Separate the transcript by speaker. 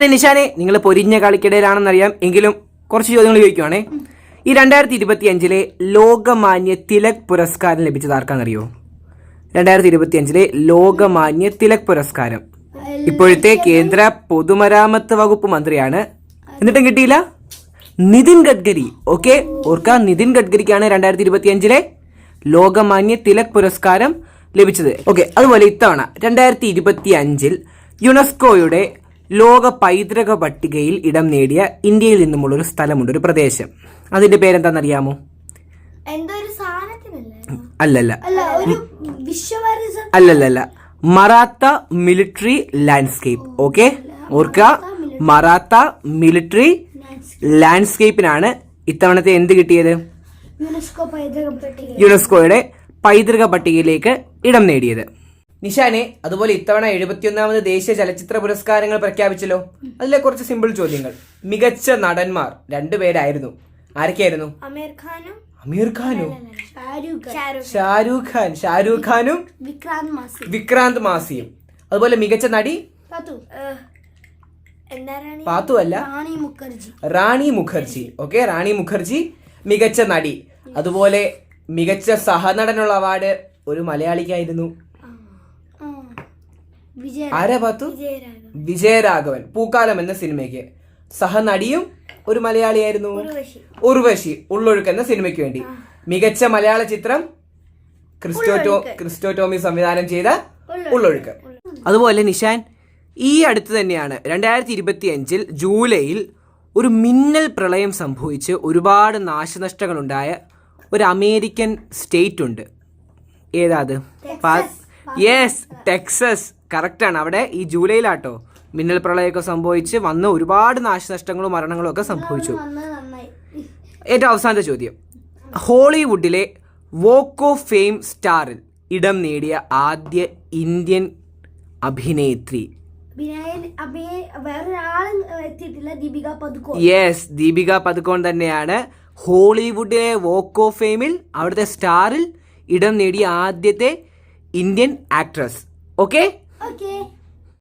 Speaker 1: നിഷാനെ, നിങ്ങൾ പൊരിഞ്ഞ കളിക്കിടയിലാണെന്നറിയാം, എങ്കിലും കുറച്ച് ചോദ്യങ്ങൾ ചോദിക്കുവാണേ. ഈ 2025 ലോകമാന്യ തിലക് പുരസ്കാരം ലഭിച്ചത് ആർക്കാണെന്നറിയോ? 2025 ലോകമാന്യ തിലക് പുരസ്കാരം ഇപ്പോഴത്തെ കേന്ദ്ര പൊതുമരാമത്ത് വകുപ്പ് മന്ത്രിയാണ്. എന്നിട്ടും കിട്ടിയില്ല. നിതിൻ ഗഡ്കരി. ഓക്കെ, ഓർക്ക, നിതിൻ ഗഡ്കരിക്കാണ് 2025 ലോകമാന്യ തിലക് പുരസ്കാരം ലഭിച്ചത്. ഓക്കെ, അതുപോലെ ഇത്തവണ 2025 യുനെസ്കോയുടെ ലോക പൈതൃക പട്ടികയിൽ ഇടം നേടിയ ഇന്ത്യയിൽ നിന്നുമുള്ള ഒരു സ്ഥലമുണ്ട്, ഒരു പ്രദേശം. അതിന്റെ പേരെന്താണെന്നറിയാമോ? അല്ലല്ല, മറാത്ത മിലിറ്ററി ലാൻഡ്സ്കേപ്പ്. ഓക്കെ, ഓർക്കുക, മറാത്ത മിലിറ്ററി ലാൻഡ്സ്കേപ്പിനാണ് ഇത്തവണത്തെ എന്ത് കിട്ടിയത്? യുനെസ്കോയുടെ പൈതൃക പട്ടികയിലേക്ക് ഇടം നേടിയത്. നിഷാനെ, അതുപോലെ ഇത്തവണ 71ാമത് ദേശീയ ചലച്ചിത്ര പുരസ്കാരങ്ങൾ പ്രഖ്യാപിച്ചല്ലോ. അതിലെ കുറച്ച് സിമ്പിൾ ചോദ്യങ്ങൾ. മികച്ച നടന്മാർ 2 പേരായിരുന്നു. ആരൊക്കെയായിരുന്നു? അമീർ ഖാനും ഷാരൂഖ് ഖാനും വിക്രാന്ത് മാസിയും. അതുപോലെ മികച്ച നടി പാത്തു അല്ല, റാണി മുഖർജി. ഓക്കെ, റാണി മുഖർജി മികച്ച നടി. അതുപോലെ മികച്ച സഹനടനുള്ള അവാർഡ് ഒരു മലയാളിക്കായിരുന്നു. ആരാ പാത്തു? വിജയരാഘവൻ. പൂക്കാലം എന്ന സിനിമയ്ക്ക്. സഹനടിയും ഒരു മലയാളിയായിരുന്നു, ഉർവശി. ഉള്ളൊഴുക്ക് എന്ന സിനിമയ്ക്ക് വേണ്ടി. മികച്ച മലയാള ചിത്രം ക്രിസ്റ്റോ ടോമി സംവിധാനം ചെയ്ത ഉള്ളൊഴുക്ക്. അതുപോലെ നിഷാൻ, ഈ അടുത്ത് തന്നെയാണ് 2025 ജൂലൈയിൽ ഒരു മിന്നൽ പ്രളയം സംഭവിച്ച് ഒരുപാട് നാശനഷ്ടങ്ങളുണ്ടായ ഒരു അമേരിക്കൻ സ്റ്റേറ്റ് ഉണ്ട്. ഏതാ അത്? Yes, Texas. കറക്റ്റാണ്. അവിടെ ഈ ജൂലൈയിലാട്ടോ മിന്നൽ പ്രളയമൊക്കെ സംഭവിച്ച് വന്ന് ഒരുപാട് നാശനഷ്ടങ്ങളും മരണങ്ങളും ഒക്കെ സംഭവിച്ചു. ഏറ്റവും അവസാനത്തെ ചോദ്യം. ഹോളിവുഡിലെ വോക്ക് ഓഫ് ഫെയിം സ്റ്റാറിൽ ഇടം നേടിയ ആദ്യ ഇന്ത്യൻ അഭിനേത്രി. യെസ്, ദീപിക പദുക്കോൺ തന്നെയാണ് ഹോളിവുഡിലെ വോക്ക് ഓഫ് ഫെയിമിൽ, അവിടുത്തെ സ്റ്റാറിൽ ഇടം നേടിയ ആദ്യത്തെ ഇന്ത്യൻ ആക്ട്രസ്. ഓക്കെ.